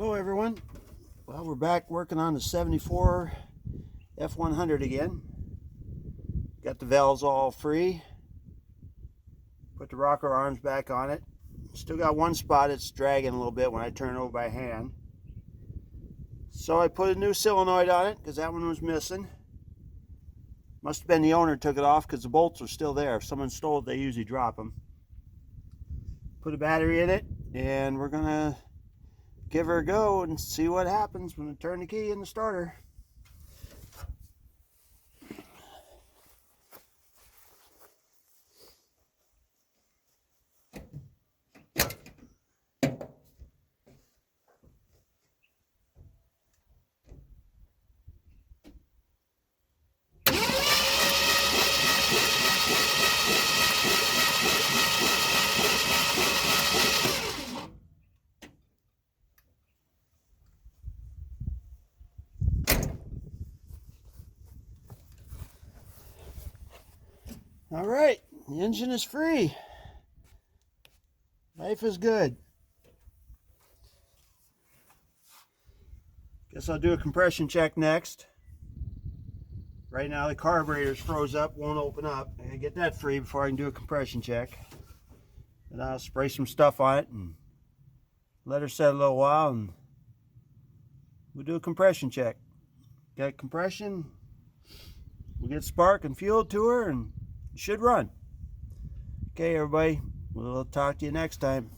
Hello everyone. Well, we're back working on the 74 F100 again. Got the valves all free. Put the rocker arms back on it. Still got one spot it's dragging a little bit when I turn it over by hand. So I put a new solenoid on it because that one was missing. Must have been the owner took it off because the bolts are still there. If someone stole it, they usually drop them. Put a battery in it and we're gonna give her a go and see what happens when I turn the key in the starter. All right, the engine is free. Life is good. Guess I'll do a compression check next. Right now the carburetor's froze up, won't open up. I gotta get that free before I can do a compression check. And I'll spray some stuff on it and let her set a little while and we'll do a compression check. Got compression, we'll get spark and fuel to her and it should run. Okay everybody, we'll talk to you next time.